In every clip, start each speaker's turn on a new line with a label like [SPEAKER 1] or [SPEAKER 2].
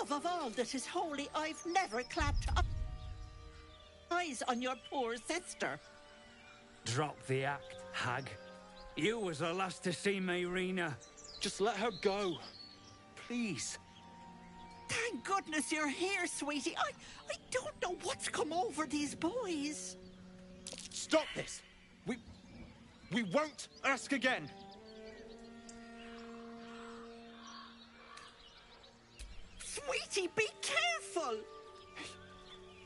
[SPEAKER 1] love of all that is holy, I've never clapped eyes on your poor sister.
[SPEAKER 2] Drop the act, hag. You was the last to see Mayrina.
[SPEAKER 3] Just let her go. Please.
[SPEAKER 1] Thank goodness you're here, sweetie. I don't know what's come over these boys.
[SPEAKER 3] Stop this! We won't ask again!
[SPEAKER 1] Sweetie, be careful!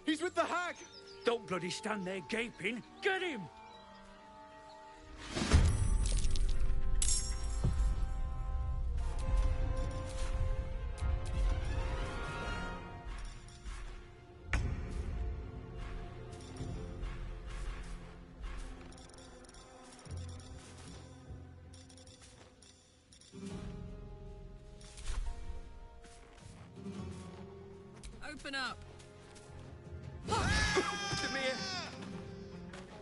[SPEAKER 3] He's with the hag!
[SPEAKER 2] Don't bloody stand there gaping. Get him!
[SPEAKER 4] Open up!
[SPEAKER 2] Demir!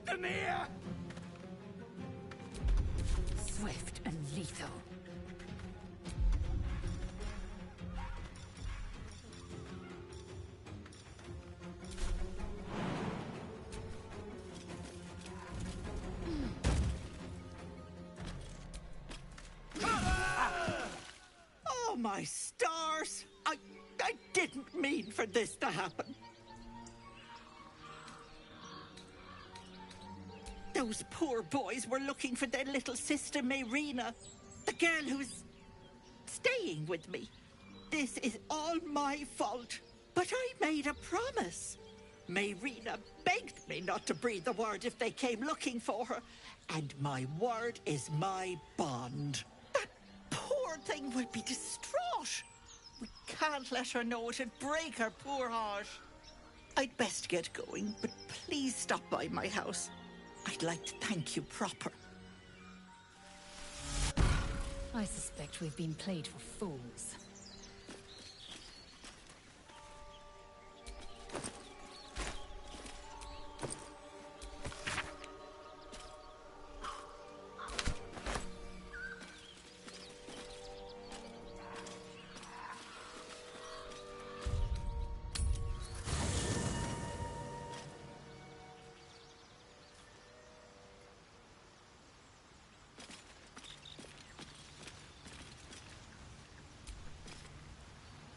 [SPEAKER 2] Demir!
[SPEAKER 5] Swift and lethal.
[SPEAKER 1] Oh, my stars! I didn't mean for this to happen. Those poor boys were looking for their little sister, Mayrina, the girl who's staying with me. This is all my fault, but I made a promise. Mayrina begged me not to breathe a word if they came looking for her, and my word is my bond. That poor thing will be distraught. We can't let her know. It'd break her poor heart. I'd best get going, but please stop by my house. I'd like to thank you proper.
[SPEAKER 5] I suspect we've been played for fools.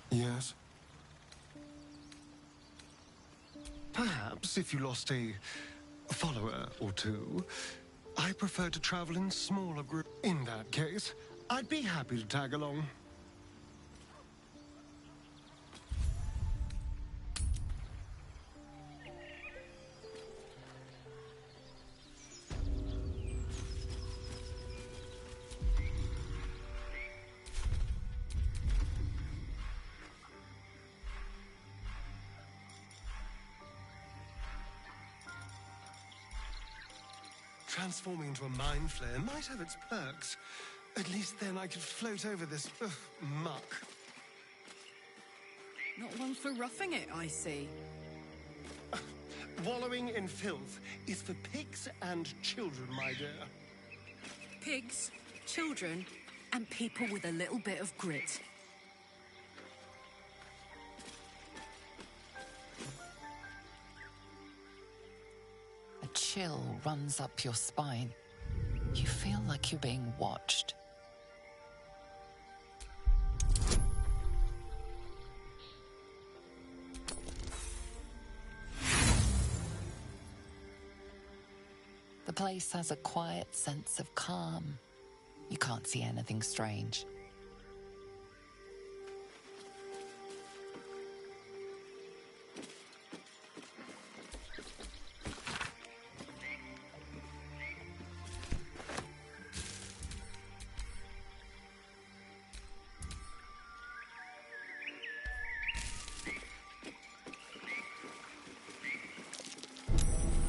[SPEAKER 6] Yes? Perhaps if you lost a follower or two, I prefer to travel in smaller groups. In that case, I'd be happy to tag along. Transforming into a mind flayer might have its perks. At least then I could float over this muck.
[SPEAKER 4] Not one for roughing it, I see.
[SPEAKER 6] Wallowing in filth is for pigs and children, my dear.
[SPEAKER 4] Pigs, children, and people with a little bit of grit.
[SPEAKER 7] A chill runs up your spine. You feel like you're being watched. The place has a quiet sense of calm. You can't see anything strange.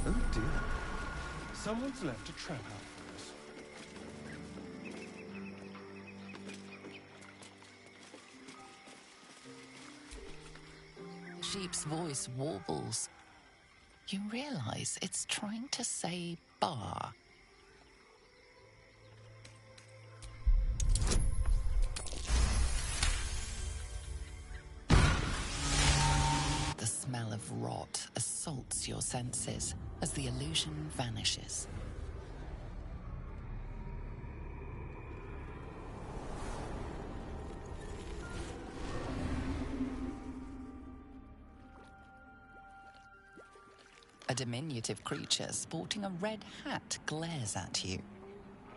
[SPEAKER 6] Oh dear. Someone's left a trap out for us.
[SPEAKER 7] The sheep's voice warbles. You realize it's trying to say bar. The smell of rot assaults your senses as the illusion vanishes. A diminutive creature sporting a red hat glares at you.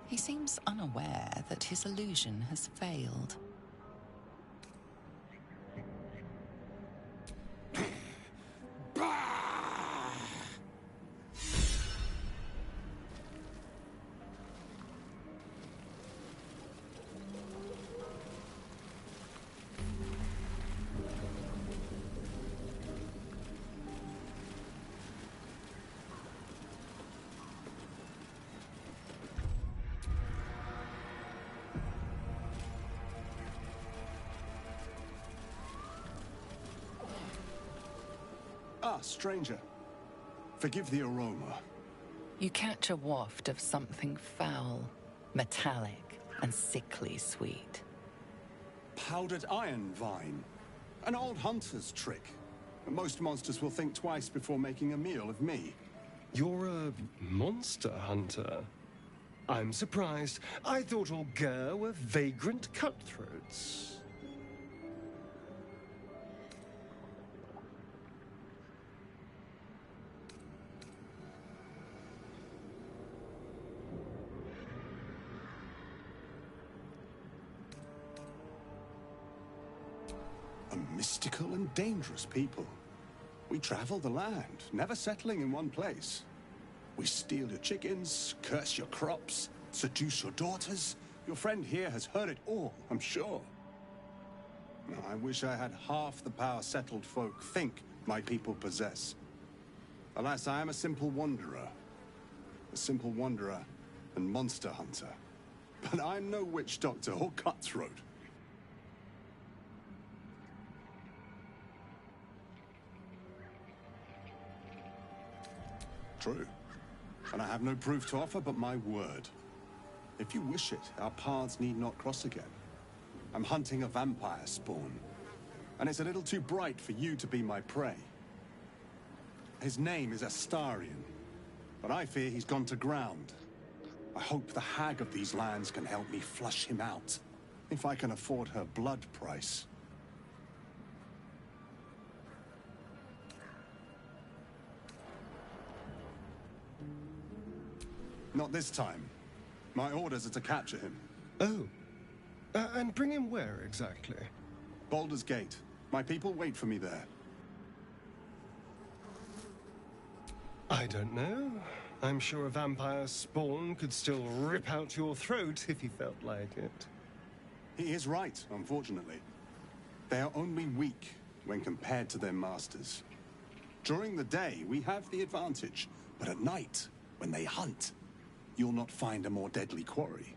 [SPEAKER 7] He seems unaware that his illusion has failed.
[SPEAKER 8] Ah, stranger. Forgive the aroma.
[SPEAKER 7] You catch a waft of something foul, metallic, and sickly sweet.
[SPEAKER 8] Powdered iron vine. An old hunter's trick. Most monsters will think twice before making a meal of me.
[SPEAKER 6] You're a monster hunter. I'm surprised. I thought all Ger were vagrant cutthroats.
[SPEAKER 8] A mystical and dangerous people. We travel the land, never settling in one place. We steal your chickens, curse your crops, seduce your daughters. Your friend here has heard it all, I'm sure. I wish I had half the power settled folk think my people possess. Alas, I am a simple wanderer. A simple wanderer and monster hunter. But I'm no witch doctor or cutthroat. True. And I have no proof to offer but my word. If you wish it, our paths need not cross again. I'm hunting a vampire spawn, and it's a little too bright for you to be my prey. His name is Astarion, but I fear he's gone to ground. I hope the hag of these lands can help me flush him out, if I can afford her blood price. Not this time. My orders are to capture him.
[SPEAKER 6] Oh. And bring him where exactly?
[SPEAKER 8] Baldur's Gate. My people wait for me there.
[SPEAKER 6] I don't know. I'm sure a vampire spawn could still rip out your throat if he felt like it.
[SPEAKER 8] He is right, unfortunately. They are only weak when compared to their masters. During the day, we have the advantage, but at night, when they hunt, you'll not find a more deadly quarry.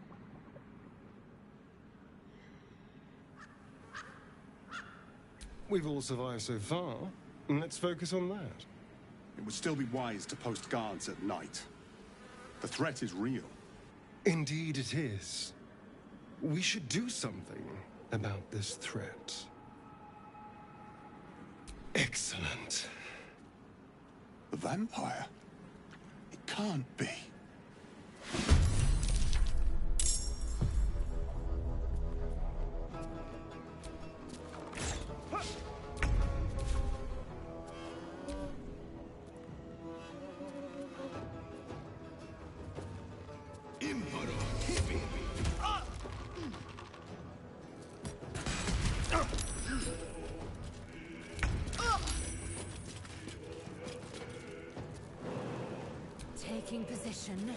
[SPEAKER 6] We've all survived so far. Let's focus on that.
[SPEAKER 8] It would still be wise to post guards at night. The threat is real.
[SPEAKER 6] Indeed it is. We should do something about this threat. Excellent.
[SPEAKER 8] The vampire? It can't be.
[SPEAKER 5] Taking position.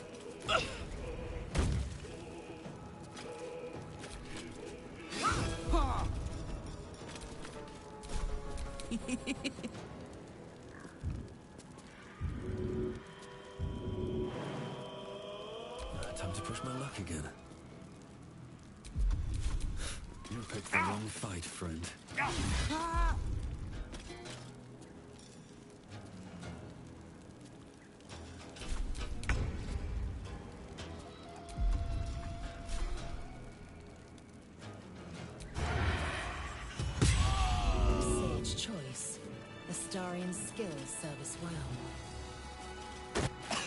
[SPEAKER 9] Time to push my luck again. You picked the wrong fight, friend.
[SPEAKER 5] Sage choice. The Astarian's skills serve us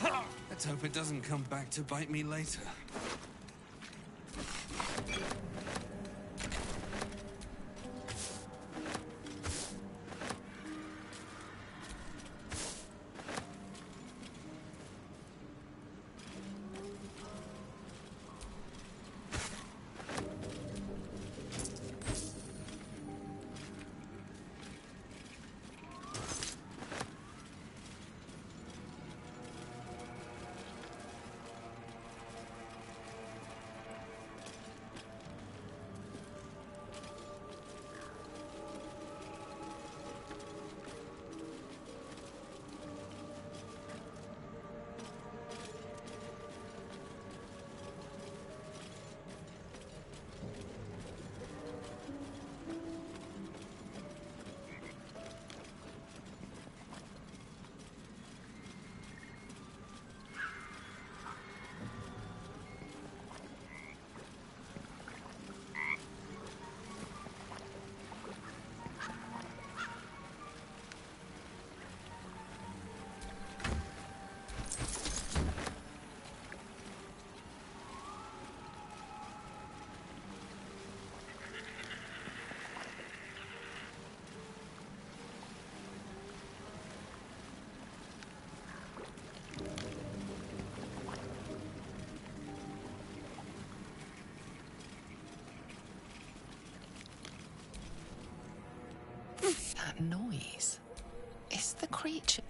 [SPEAKER 5] well.
[SPEAKER 10] Let's hope it doesn't come back to bite me later.
[SPEAKER 7] That noise. Is the creature...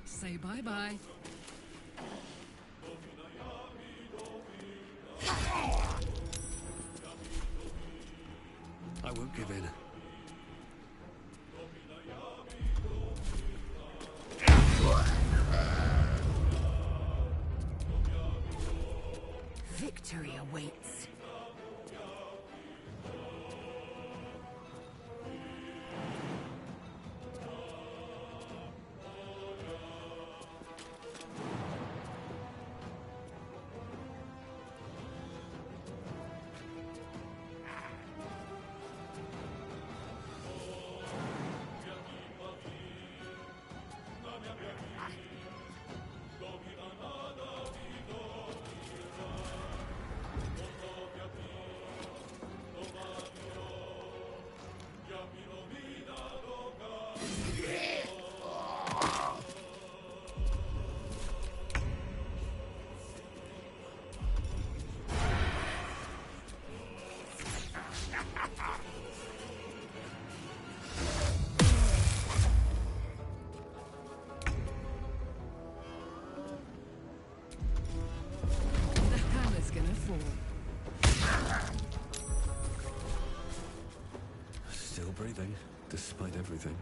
[SPEAKER 4] Say bye-bye.
[SPEAKER 9] I won't give in.
[SPEAKER 5] Victory awaits.
[SPEAKER 4] The hammer's gonna fall.
[SPEAKER 9] Still breathing, despite everything.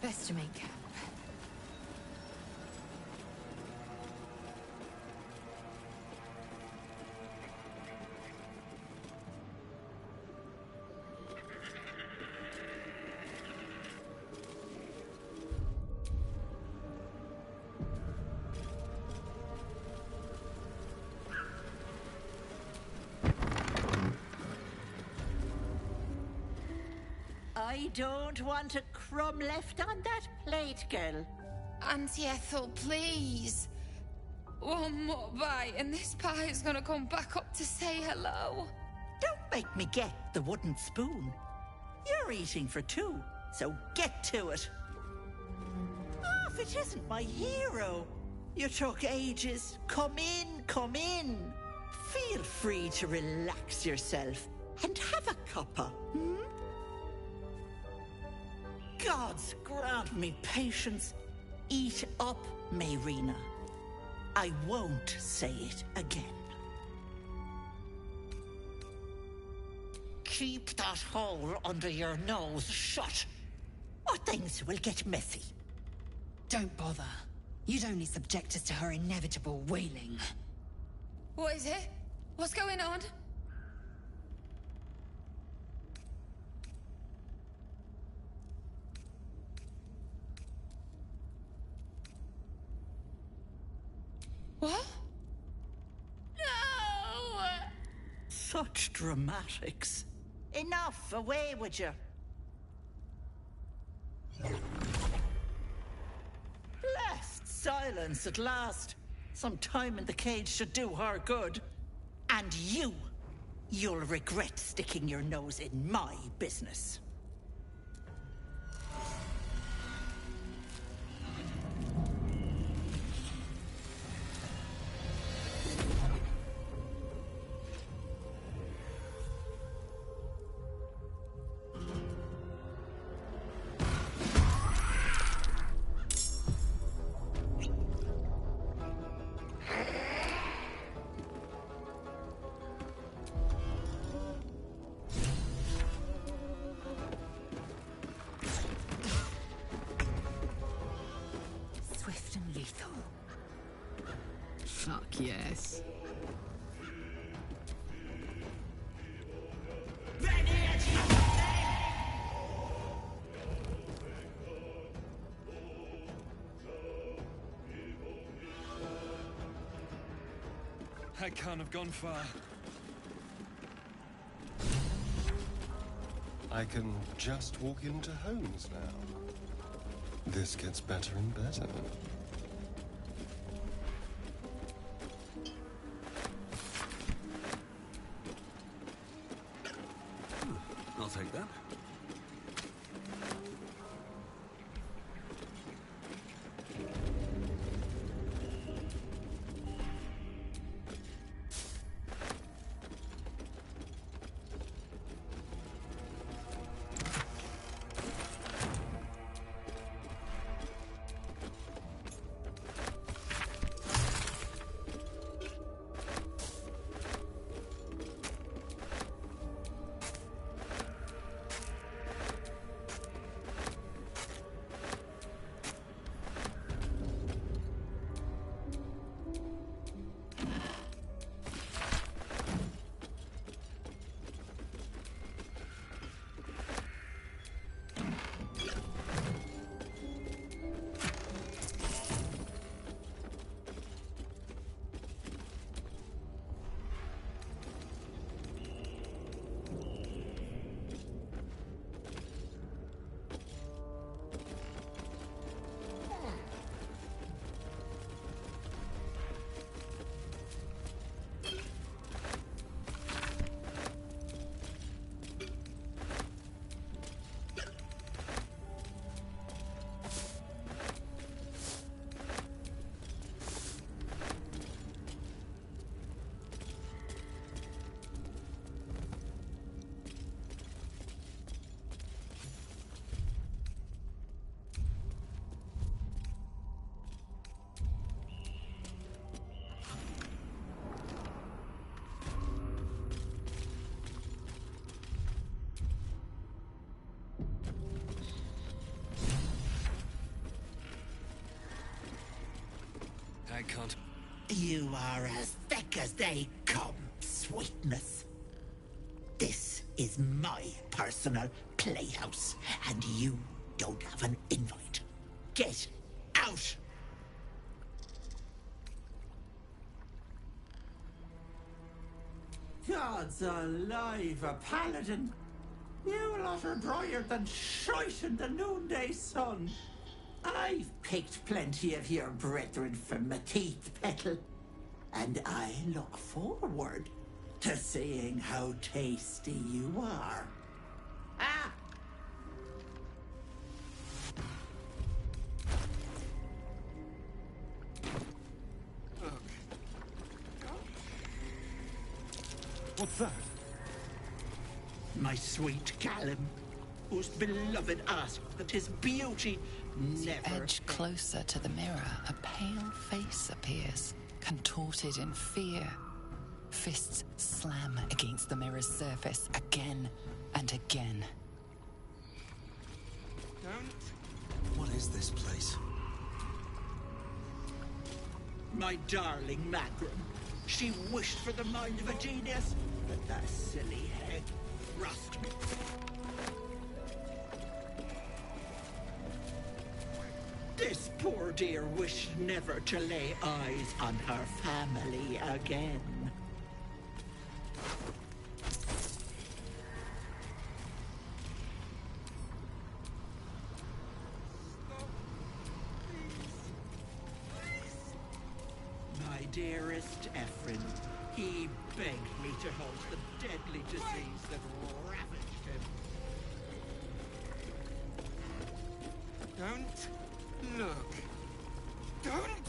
[SPEAKER 5] Best to make camp.
[SPEAKER 1] I don't want a crumb left on that plate, girl.
[SPEAKER 11] Auntie Ethel, please. One more bite and this pie is gonna come back up to say hello.
[SPEAKER 1] Don't make me get the wooden spoon. You're eating for two, so get to it. Oh, if it isn't my hero. You took ages. Come in, come in. Feel free to relax yourself and have a cuppa, hmm? Gods grant me patience. Eat up, Mayrina. I won't say it again. Keep that hole under your nose shut, or things will get messy.
[SPEAKER 5] Don't bother. You'd only subject us to her inevitable wailing.
[SPEAKER 11] What is it? What's going on? What? No!
[SPEAKER 1] Such dramatics. Enough, away with you. Blessed silence at last. Some time in the cage should do her good. And you'll regret sticking your nose in my business.
[SPEAKER 5] Swift and lethal. Fuck yes.
[SPEAKER 10] I can't have gone far.
[SPEAKER 6] I can just walk into homes now. This gets better and better.
[SPEAKER 9] I'll take that.
[SPEAKER 10] I can't.
[SPEAKER 1] You are as thick as they come, sweetness. This is my personal playhouse, and you don't have an invite. Get out! God's alive, a paladin. You lot are brighter than shite in the noonday sun. I've picked plenty of your brethren from my teeth, Petal, and I look forward to seeing how tasty you are. Ah!
[SPEAKER 6] What's that?
[SPEAKER 1] My sweet Callum, whose beloved asked that his beauty never...
[SPEAKER 7] Edge closer to the mirror, a pale face appears, contorted in fear. Fists slam against the mirror's surface again and again.
[SPEAKER 9] What is this place?
[SPEAKER 1] My darling Macron. She wished for the mind of a genius, but that silly head thrust me. This poor dear wished never to lay eyes on her family again. My dearest Ephraim, he begged me to halt the deadly disease that ravaged him.
[SPEAKER 10] Don't look. Don't!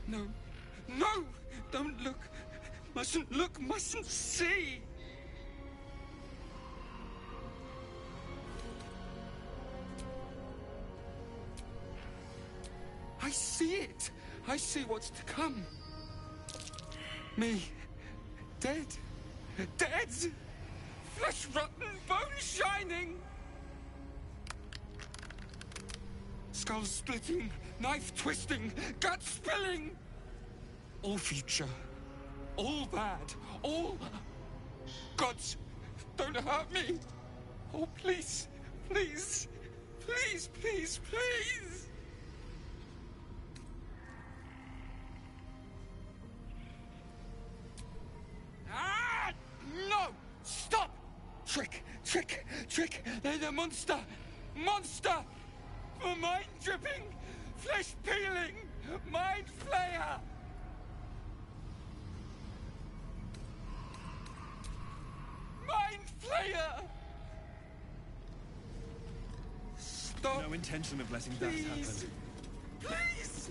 [SPEAKER 10] No. No! Don't look. Mustn't look, mustn't see! I see it. I see what's to come. Me. Dead. Dead! Flesh rotten, bone shining! Skull splitting, knife twisting, gut spilling! All future. All bad. All... Gods, don't hurt me! Oh, please. Please. Please, please, please! Ah! No! Stop! Trick! Trick! Trick! They're the monster! Monster! For mind dripping! Flesh peeling! Mind flayer! Mind flayer! Stop!
[SPEAKER 3] No intention of letting
[SPEAKER 10] Please.
[SPEAKER 3] that happen.
[SPEAKER 10] Please!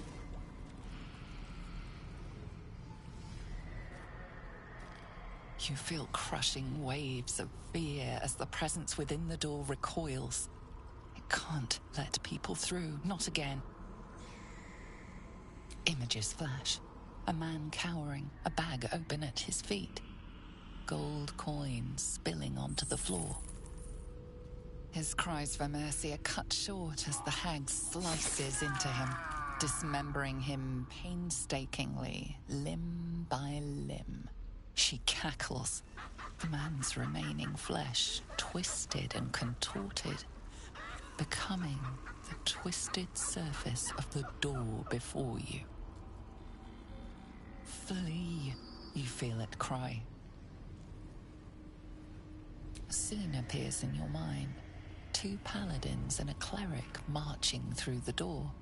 [SPEAKER 7] You feel crushing waves of fear as the presence within the door recoils. It can't let people through, not again. Images flash. A man cowering, a bag open at his feet. Gold coins spilling onto the floor. His cries for mercy are cut short as the hag slices into him, dismembering him painstakingly, limb by limb. She cackles, the man's remaining flesh twisted and contorted, becoming the twisted surface of the door before you. Flee, you feel it cry. A scene appears in your mind. 2 paladins and a cleric marching through the door,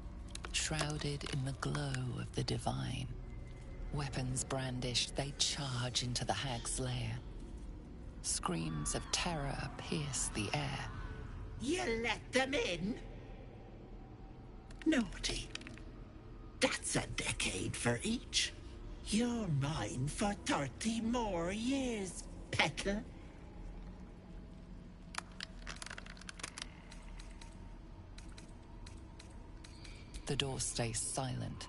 [SPEAKER 7] shrouded in the glow of the divine. Weapons brandished, they charge into the hag's lair. Screams of terror pierce the air.
[SPEAKER 1] You let them in? Naughty. That's a decade for each. You're mine for 30 more years, Petal.
[SPEAKER 7] The door stays silent.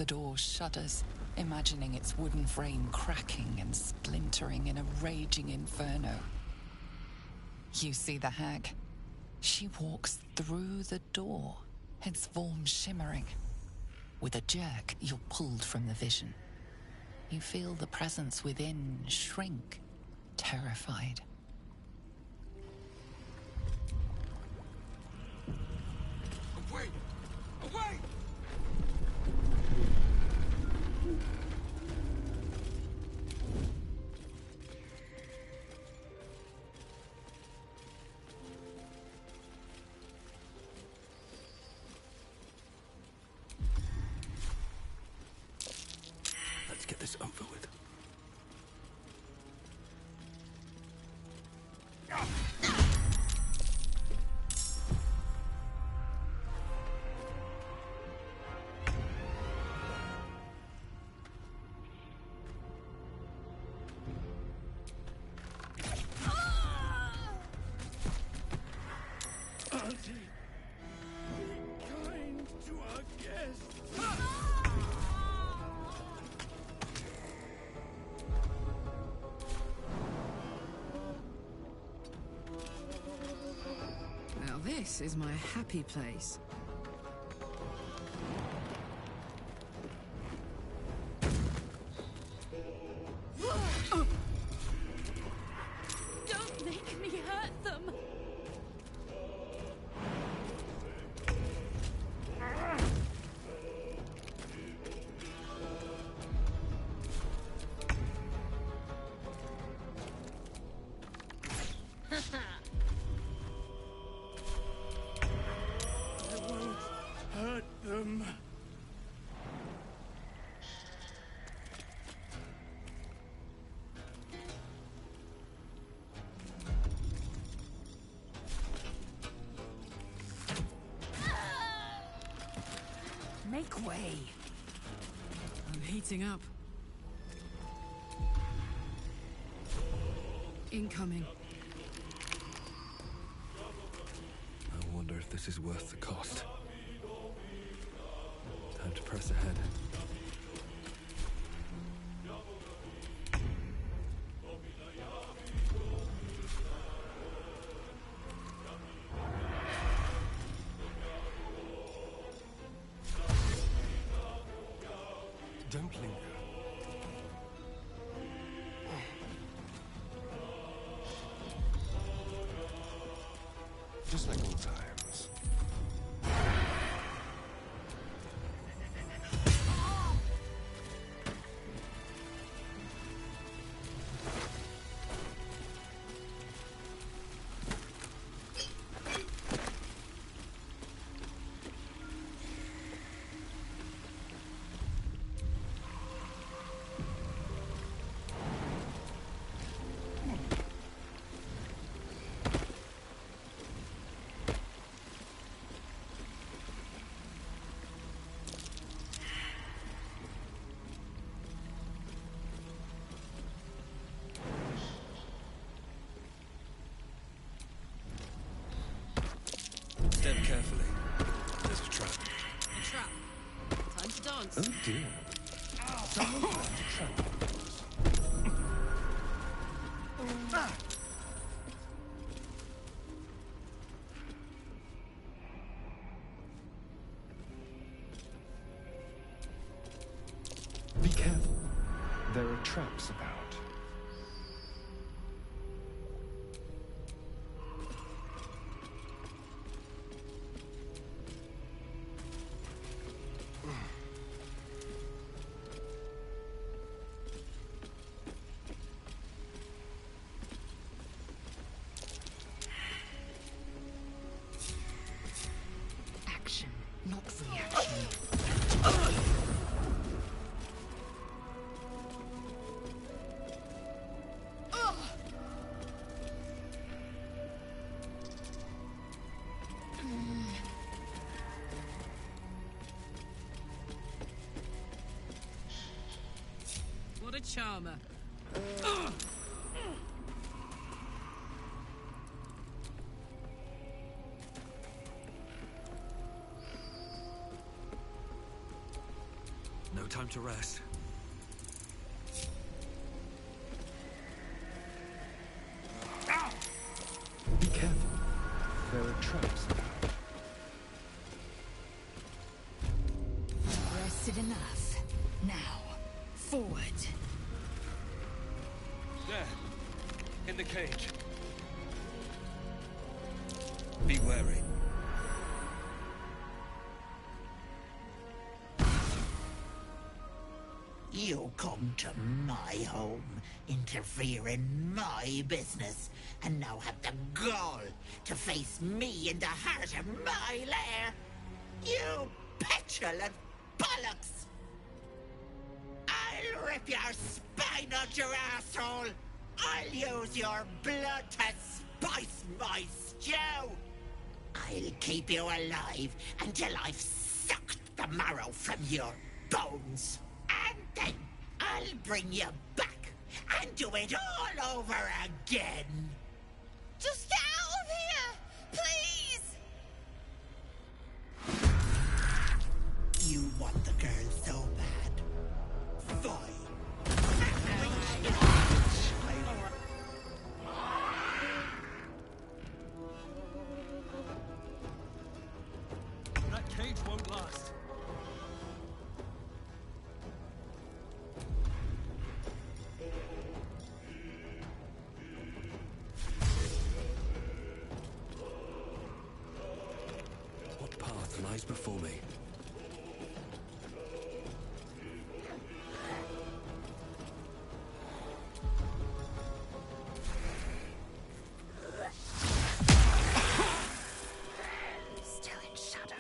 [SPEAKER 7] the door shudders, imagining its wooden frame cracking and splintering in a raging inferno. You see the hag. She walks through the door, its form shimmering. With a jerk, you're pulled from the vision. You feel the presence within shrink, terrified.
[SPEAKER 10] Away! Away!
[SPEAKER 9] Let's get this over with.
[SPEAKER 10] Auntie, be kind to our guests.
[SPEAKER 4] Now this is my happy place.
[SPEAKER 11] Don't make me hurt them!
[SPEAKER 10] I won't hurt them.
[SPEAKER 4] Make way! I'm heating up. Incoming.
[SPEAKER 9] I wonder if this is worth the cost. Time to press ahead.
[SPEAKER 6] Don't linger. Just like old times.
[SPEAKER 9] Step carefully. There's a trap.
[SPEAKER 4] A trap. Time to dance.
[SPEAKER 6] Oh dear. Someone left a trap. Be careful. There are traps about.
[SPEAKER 5] Action, not reaction.
[SPEAKER 4] What a charmer.
[SPEAKER 9] time to rest.
[SPEAKER 6] Be careful. There are traps.
[SPEAKER 5] Rested enough. Now, forward.
[SPEAKER 9] There. In the cage. Be wary.
[SPEAKER 1] You come to my home, interfere in my business, and now have the gall to face me in the heart of my lair? You petulant bollocks! I'll rip your spine out your asshole! I'll use your blood to spice my stew! I'll keep you alive until I've sucked the marrow from your bones! And then I'll bring you back and do it all over again!
[SPEAKER 11] Just get out of here! Please!
[SPEAKER 1] You want the girl so bad. Fine.
[SPEAKER 9] That cage won't last. What path lies before me?
[SPEAKER 11] Still in shadow.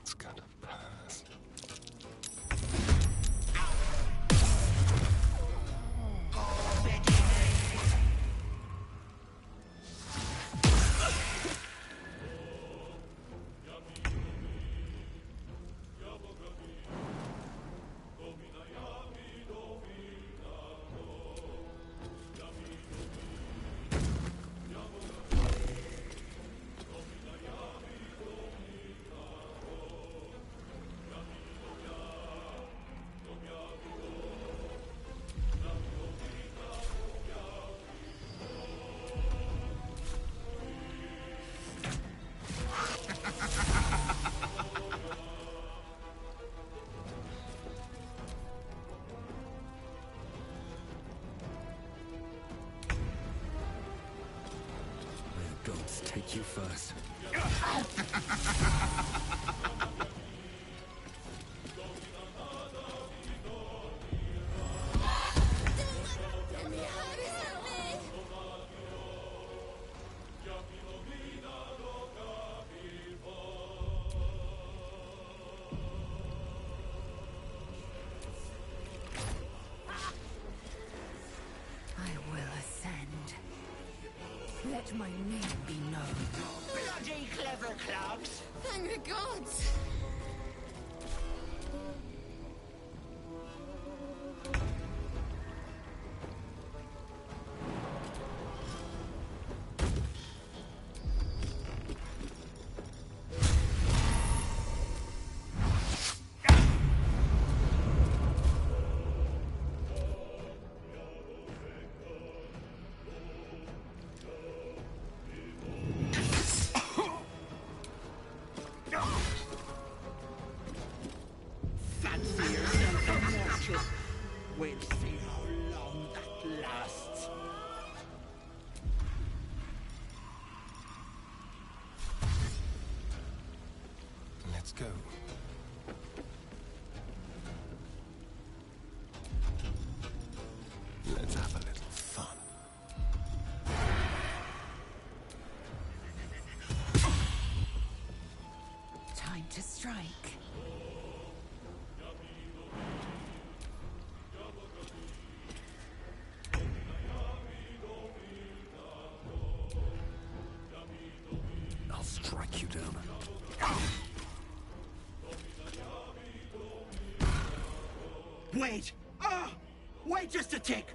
[SPEAKER 6] It's gonna pass.
[SPEAKER 9] May the gods take you first.
[SPEAKER 4] I will ascend. Let my name be known.
[SPEAKER 1] Bloody clever clogs!
[SPEAKER 11] Thank the gods!
[SPEAKER 1] Fancy yourself immortal. We'll see how long that lasts.
[SPEAKER 6] Let's go. Let's have a little fun.
[SPEAKER 5] Time to strike.
[SPEAKER 9] I'll strike you down.
[SPEAKER 1] Wait! Ah! Wait just a tick!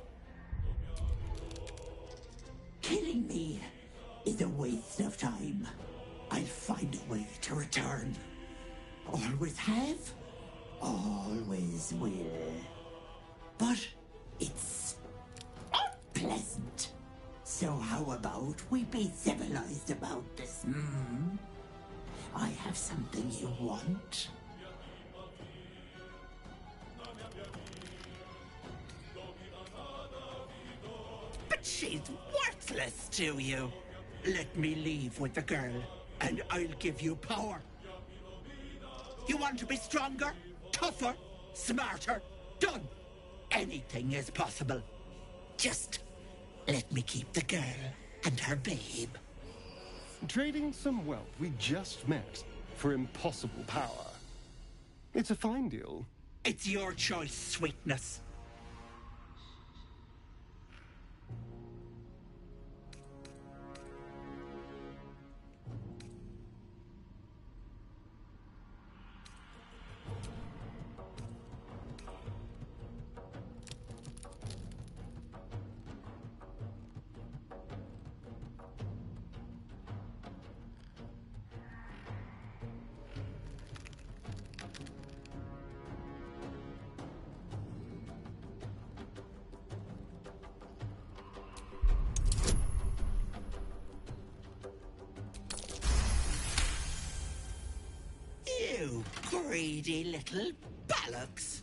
[SPEAKER 1] Killing me is a waste of time. I'll find a way to return. Always have, always will. But it's unpleasant. So how about we be civilized about this, hmm? I have something you want. But she's worthless to you. Let me leave with the girl, and I'll give you power. You want to be stronger, tougher, smarter? Done. Anything is possible. Just let me keep the girl and her babe.
[SPEAKER 6] Trading some wealth we just met for impossible power. It's a fine deal.
[SPEAKER 1] It's your choice, sweetness. You greedy little bollocks.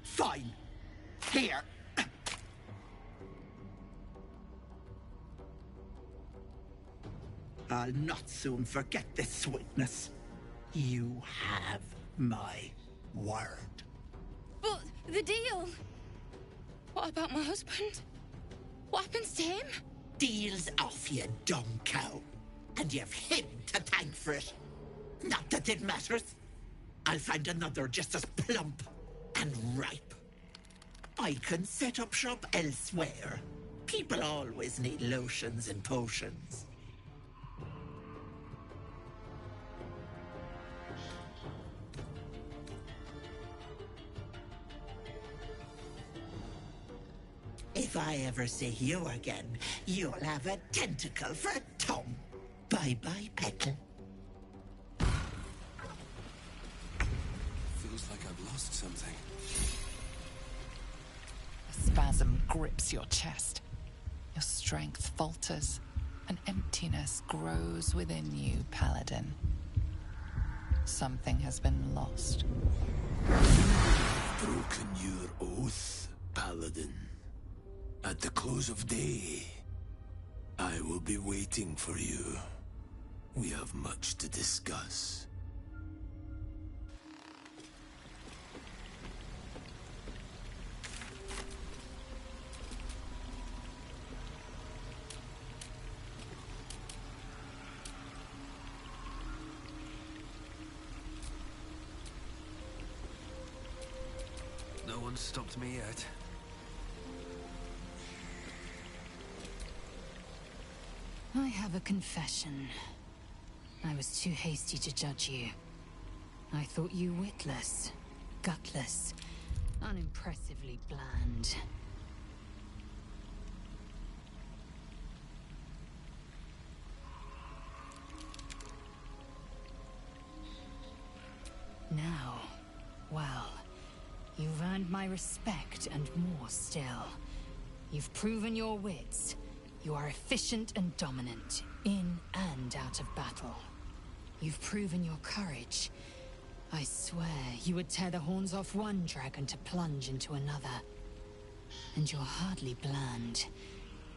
[SPEAKER 1] Fine. Here. I'll not soon forget this sweetness. You have my word.
[SPEAKER 11] But the deal... What about my husband? What happens to him?
[SPEAKER 1] Deal's off, you dumb cow. And you've him to thank for it. Not that it matters. I'll find another just as plump and ripe. I can set up shop elsewhere. People always need lotions and potions. If I ever see you again, you'll have a tentacle for a tongue. Bye-bye, Peckle.
[SPEAKER 9] Feels like I've lost something.
[SPEAKER 7] A spasm grips your chest. Your strength falters. An emptiness grows within you, Paladin. Something has been lost.
[SPEAKER 10] Broken your oath, Paladin. At the close of day, I will be waiting for you. We have much to discuss.
[SPEAKER 9] No one's stopped me yet.
[SPEAKER 5] I have a confession. I was too hasty to judge you. I thought you witless, gutless, unimpressively bland. Now, well, you've earned my respect and more still. You've proven your wits. You are efficient and dominant, in and out of battle. You've proven your courage. I swear you would tear the horns off one dragon to plunge into another. And you're hardly bland.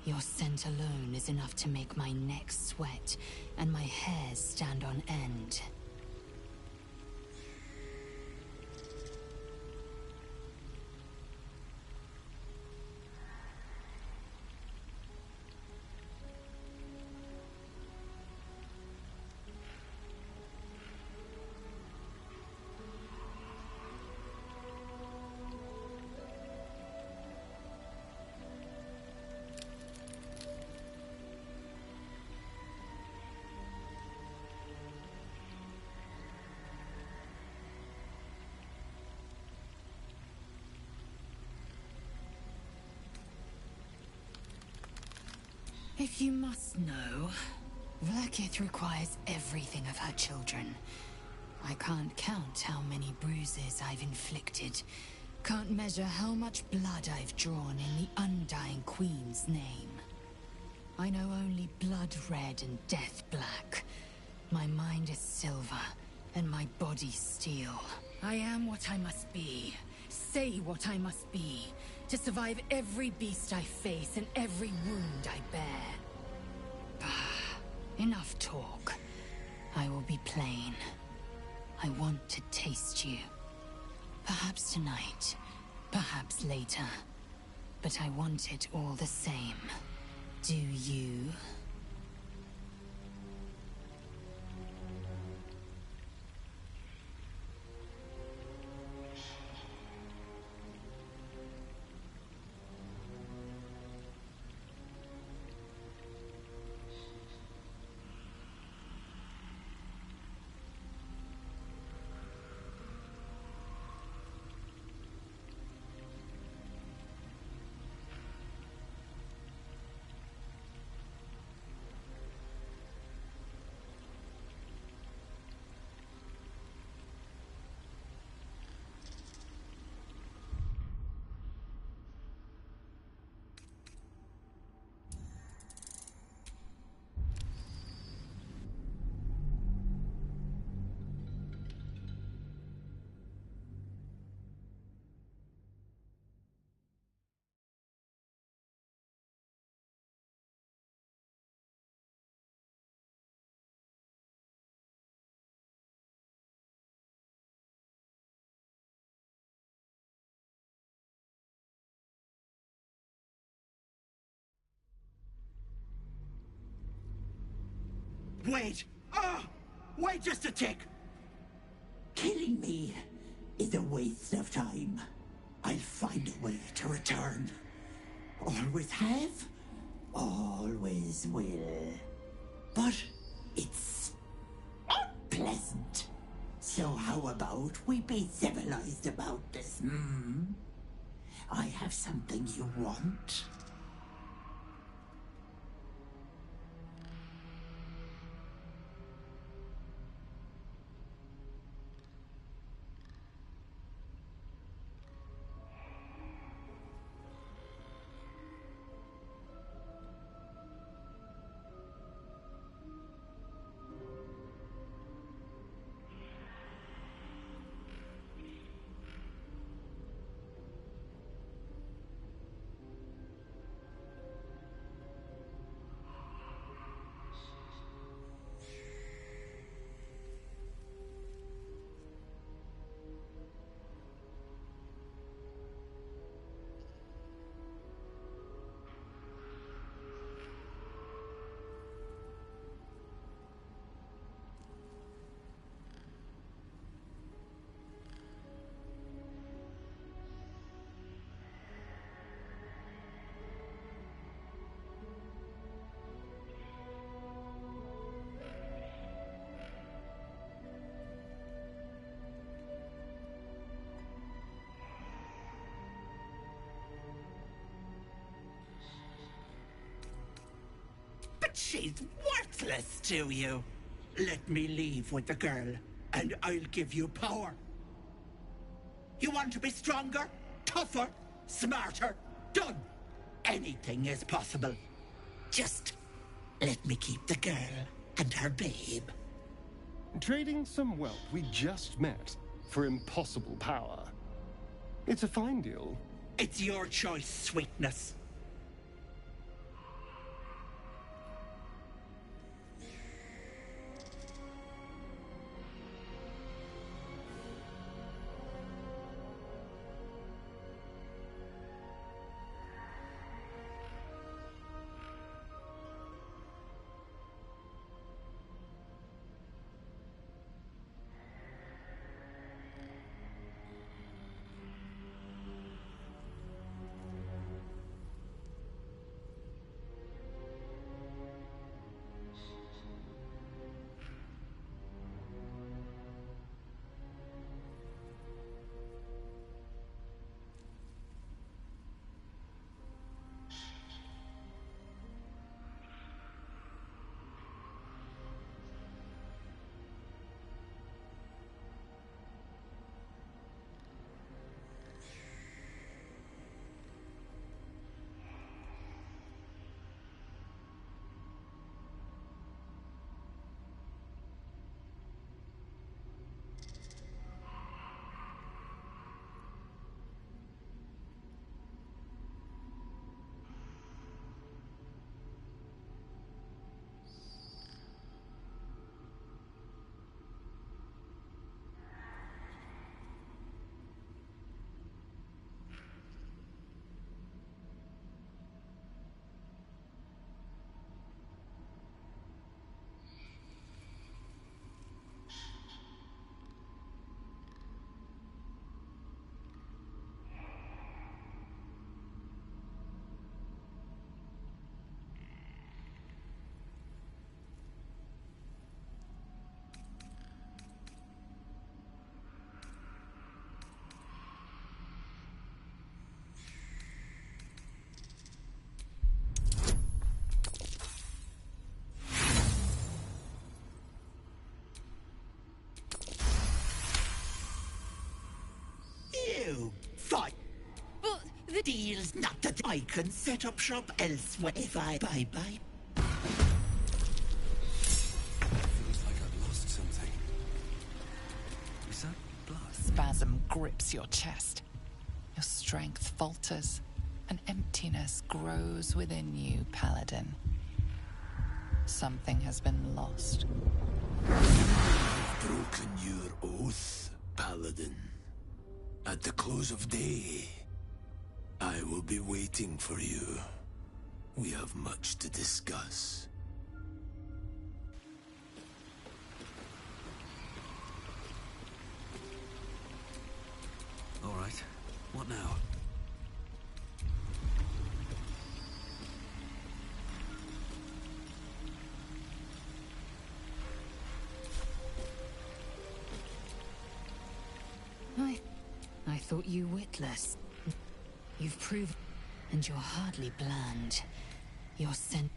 [SPEAKER 5] Your scent alone is enough to make my neck sweat and my hairs stand on end. If you must know, Vlaakith requires everything of her children. I can't count how many bruises I've inflicted. Can't measure how much blood I've drawn in the Undying Queen's name. I know only blood red and death black. My mind is silver, and my body steel. I am what I must be. Say what I must be. To survive every beast I face and every wound I bear. Enough talk. I will be plain. I want to taste you. Perhaps tonight, perhaps later. But I want it all the same. Do you?
[SPEAKER 1] Wait! Wait just a tick! Killing me is a waste of time. I'll find a way to return. Always have, always will. But it's unpleasant. So how about we be civilized about this, I have something you want. But she's worthless to you. Let me leave with the girl, and I'll give you power. You want to be stronger, tougher, smarter? Done. Anything is possible. Just let me keep the girl and her babe.
[SPEAKER 6] Trading some wealth we just met for impossible power. It's a fine deal.
[SPEAKER 1] It's your choice, sweetness. No, fine.
[SPEAKER 11] But the
[SPEAKER 1] Deal's not that I can set up shop elsewhere if I bye-bye.
[SPEAKER 9] Feels like I've lost something. Is that blood?
[SPEAKER 7] Spasm grips your chest. Your strength falters. An emptiness grows within you, Paladin. Something has been lost.
[SPEAKER 10] You've broken your oath, Paladin. At the close of day, I will be waiting for you. We have much to discuss.
[SPEAKER 9] All right. What now?
[SPEAKER 5] I thought you witless. You've proved, and you're hardly bland. Your scent...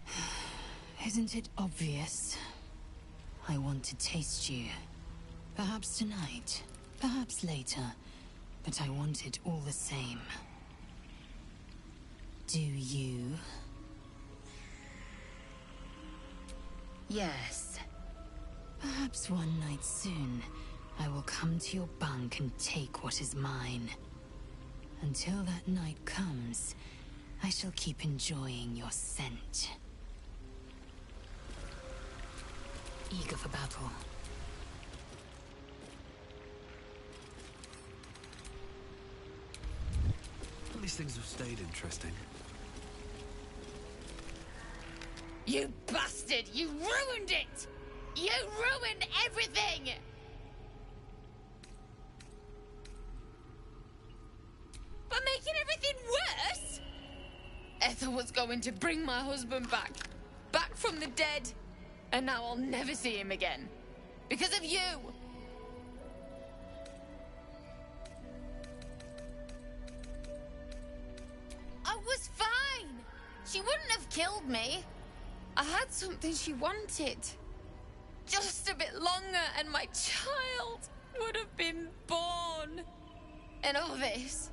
[SPEAKER 5] Isn't it obvious? I want to taste you. Perhaps tonight, perhaps later, but I want it all the same. Do you?
[SPEAKER 11] Yes.
[SPEAKER 5] Perhaps one night soon, I will come to your bunk and take what is mine. Until that night comes, I shall keep enjoying your scent. Eager for battle.
[SPEAKER 9] At least things have stayed interesting.
[SPEAKER 11] You bastard! You ruined it! You ruined everything! But making everything worse? Ethel was going to bring my husband back. Back from the dead. And now I'll never see him again. Because of you! I was fine! She wouldn't have killed me. I had something she wanted. Just a bit longer and my child would have been born. And all this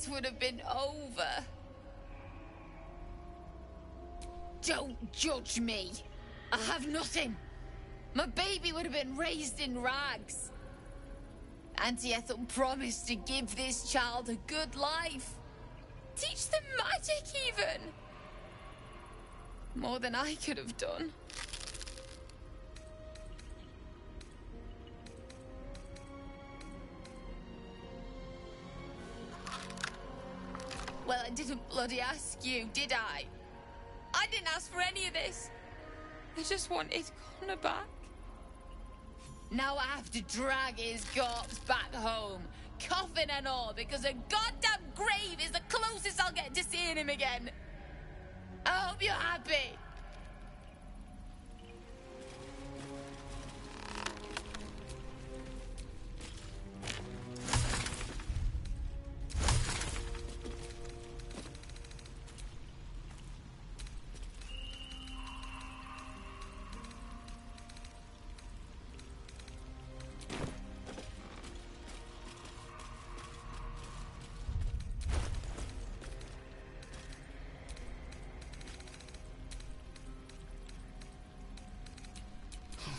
[SPEAKER 11] would have been over. Don't judge me. I have nothing. My baby would have been raised in rags. Auntie Ethel promised to give this child a good life. Teach them magic, even. More than I could have done. Well, I didn't bloody ask you, did I? I didn't ask for any of this. I just wanted Connor back. Now I have to drag his corpse back home, coffin and all, because a goddamn grave is the closest I'll get to seeing him again. I hope you're happy.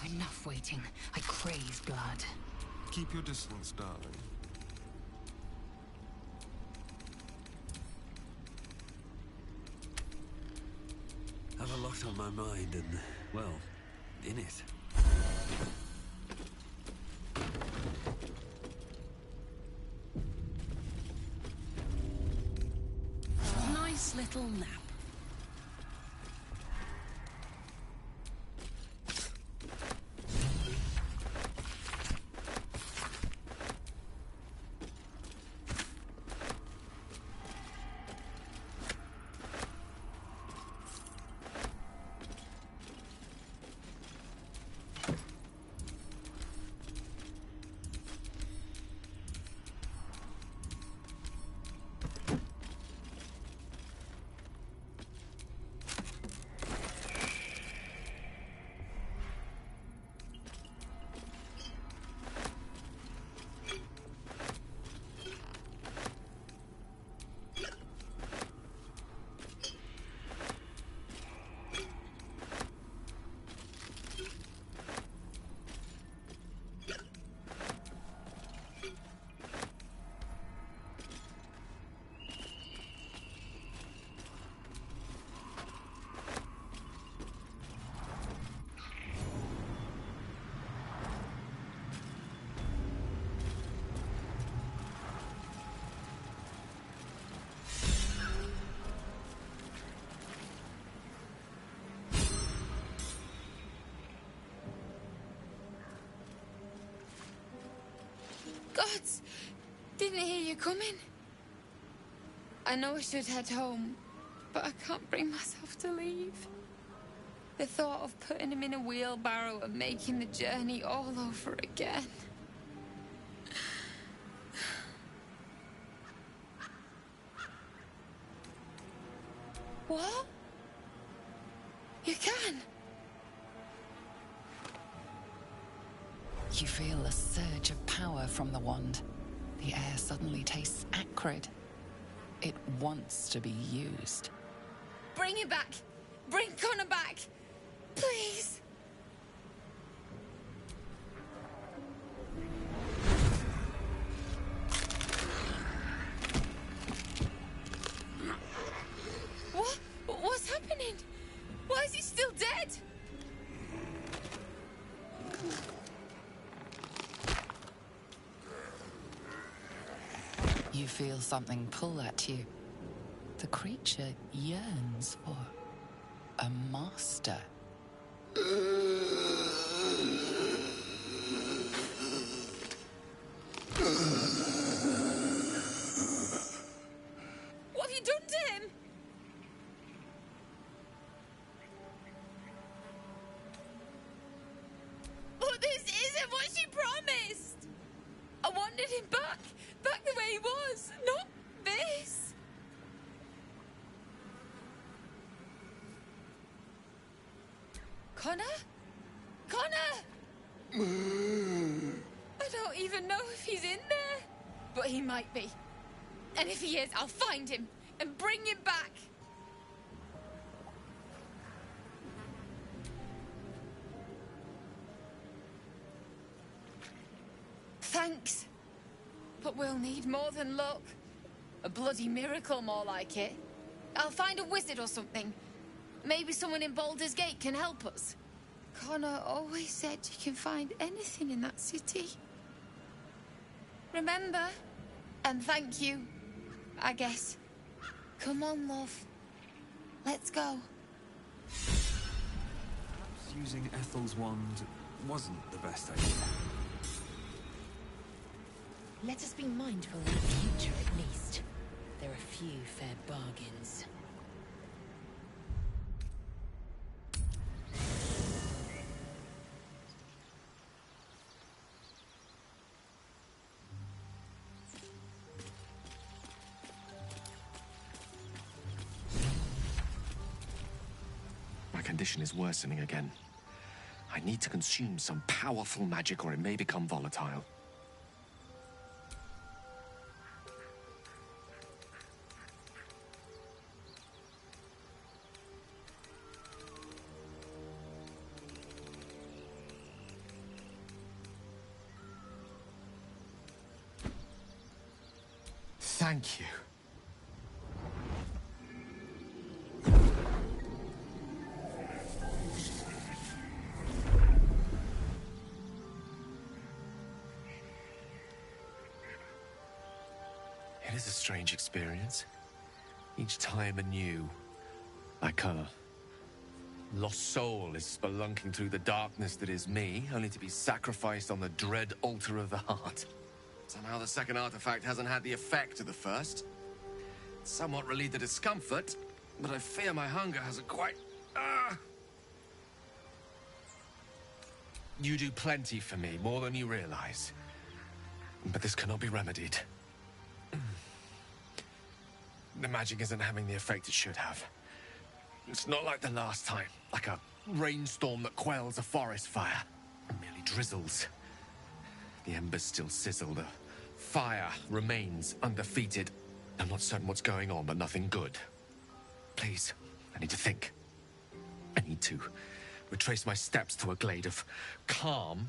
[SPEAKER 5] Enough waiting. I crave blood.
[SPEAKER 6] Keep your distance, darling.
[SPEAKER 9] I have a lot on my mind and, well, in it.
[SPEAKER 4] Nice little nap.
[SPEAKER 11] gods! Didn't hear you coming. I know I should head home, but I can't bring myself to leave. The thought of putting him in a wheelbarrow and making the journey all over again. What? You can?
[SPEAKER 7] You feel a surge of power from the wand. The air suddenly tastes acrid. It wants to be used.
[SPEAKER 11] Bring him back! Bring Connor back! Please! What? What's happening? Why is he still dead?
[SPEAKER 7] You feel something pull at you. The creature yearns for a master.
[SPEAKER 11] What have you done to him? But this isn't what she promised! I wanted him back the way he was, not this! Connor? Connor! I don't even know if he's in there. But he might be. And if he is, I'll find him and bring him back. Thanks. But we'll need more than luck. A bloody miracle, more like it. I'll find a wizard or something. Maybe someone in Baldur's Gate can help us. Connor always said you can find anything in that city. Remember? And thank you, I guess. Come on, love. Let's go.
[SPEAKER 9] Perhaps using Ethel's wand wasn't the best idea.
[SPEAKER 5] Let us be mindful of the future at least. There are few fair bargains.
[SPEAKER 12] My condition is worsening again. I need to consume some powerful magic or it may become volatile. Thank you. It is a strange experience. Each time anew. Like a lost soul is spelunking through the darkness that is me, only to be sacrificed on the dread altar of the heart. Somehow the second artifact hasn't had the effect of the first. It's somewhat relieved the discomfort, but I fear my hunger hasn't quite... You do plenty for me, more than you realize. But this cannot be remedied. The magic isn't having the effect it should have. It's not like the last time, like a rainstorm that quells a forest fire. It merely drizzles. The embers still sizzle, the fire remains undefeated. I'm not certain what's going on, but nothing good. Please, I need to think. I need to retrace my steps to a glade of calm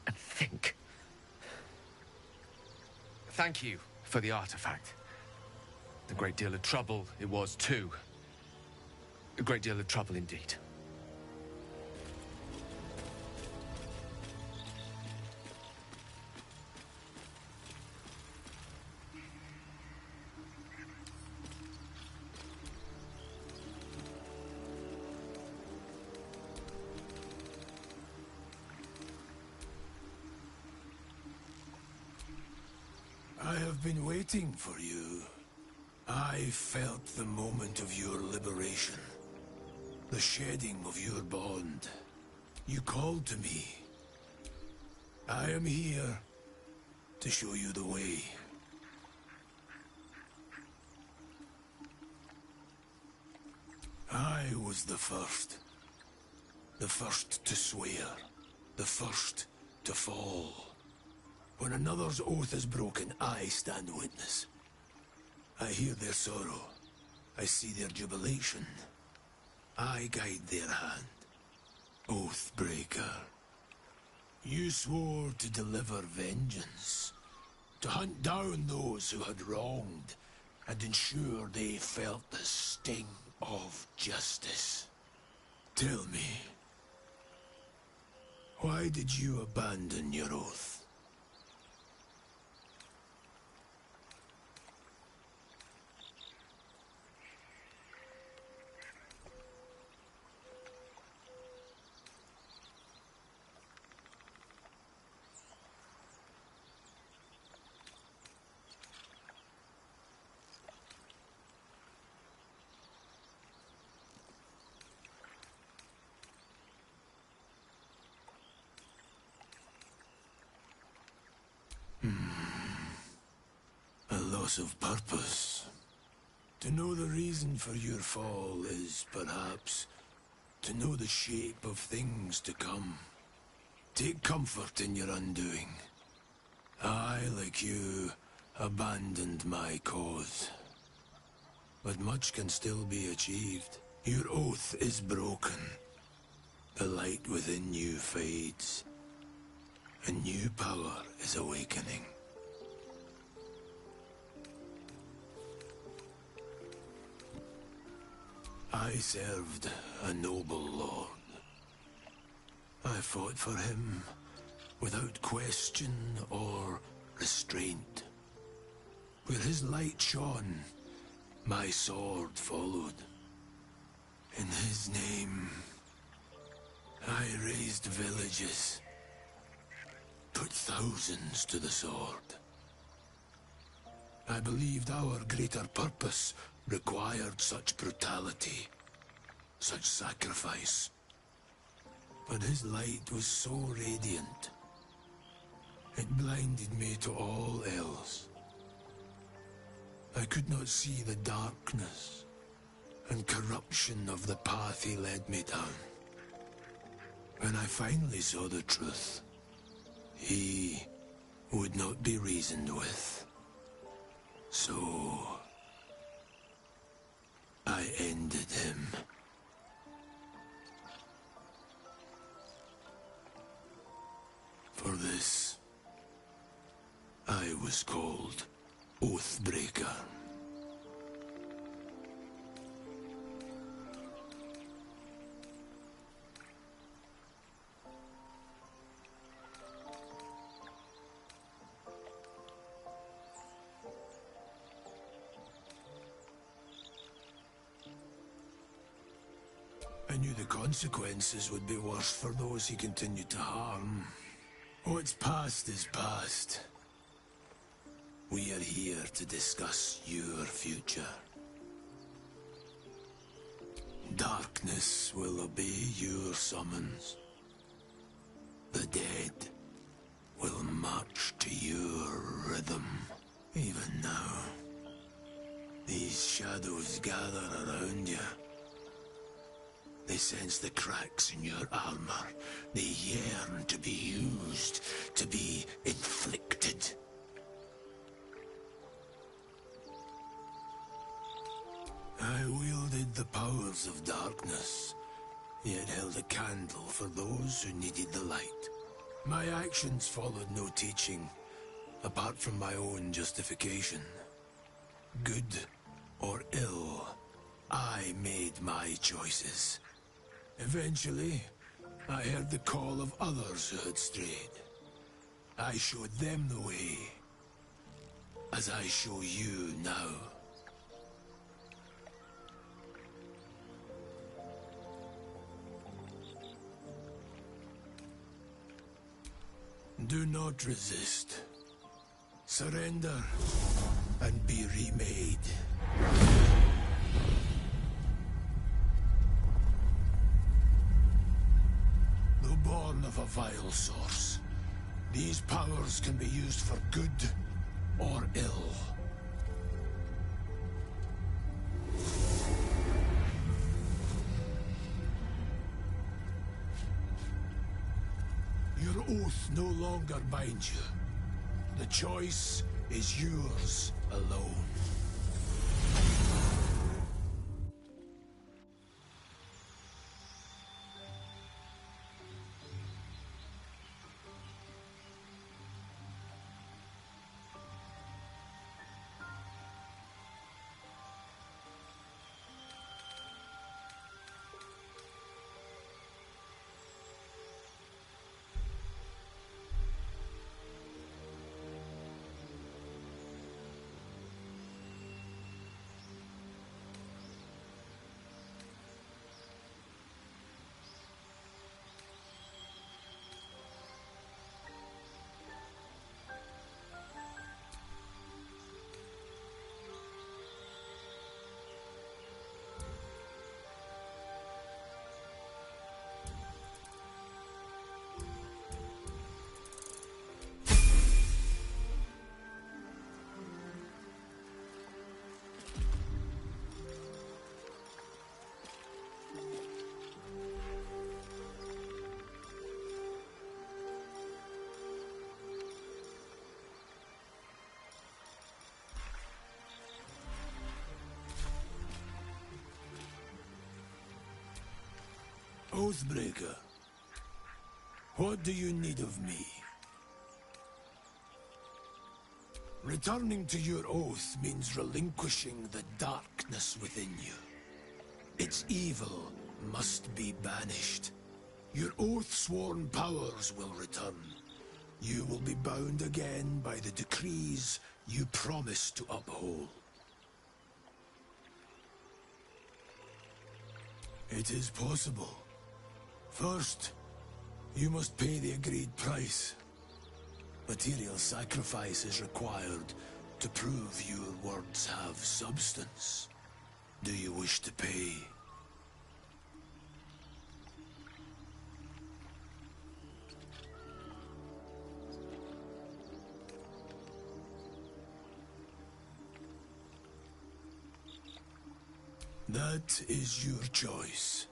[SPEAKER 12] and think. Thank you for the artifact. A great deal of trouble it was, too. A great deal of trouble indeed.
[SPEAKER 10] I have been waiting for you. I felt the moment of your liberation. The shedding of your bond. You called to me. I am here to show you the way. I was the first. The first to swear. The first to fall. When another's oath is broken, I stand witness. I hear their sorrow. I see their jubilation. I guide their hand. Oathbreaker. You swore to deliver vengeance. To hunt down those who had wronged and ensure they felt the sting of justice. Tell me, why did you abandon your oath? A loss of purpose. To know the reason for your fall is, perhaps, to know the shape of things to come. Take comfort in your undoing. I, like you, abandoned my cause. But much can still be achieved. Your oath is broken. The light within you fades. A new power is awakening. I served a noble lord. I fought for him without question or restraint. Where his light shone, my sword followed. In his name, I raised villages, put thousands to the sword. I believed our greater purpose required such brutality, such sacrifice. But his light was so radiant, it blinded me to all else. I could not see the darkness and corruption of the path he led me down. When I finally saw the truth, he would not be reasoned with. So I ended him. For this, I was called Oathbreaker. I knew the consequences would be worse for those he continued to harm. What's past is past. We are here to discuss your future. Darkness will obey your summons. The dead will march to your rhythm. Even now, these shadows gather around you. They sense the cracks in your armor. They yearn to be used, to be inflicted. I wielded the powers of darkness, yet held a candle for those who needed the light. My actions followed no teaching, apart from my own justification. Good or ill, I made my choices. Eventually, I heard the call of others who had strayed. I showed them the way, as I show you now. Do not resist. Surrender and be remade. Though born of a vile source, these powers can be used for good or ill. Your oath no longer binds you. The choice is yours alone. Oathbreaker, what do you need of me? Returning to your oath means relinquishing the darkness within you. Its evil must be banished. Your oath-sworn powers will return. You will be bound again by the decrees you promised to uphold. It is possible. First, you must pay the agreed price. Material sacrifice is required to prove your words have substance. Do you wish to pay? That is your choice.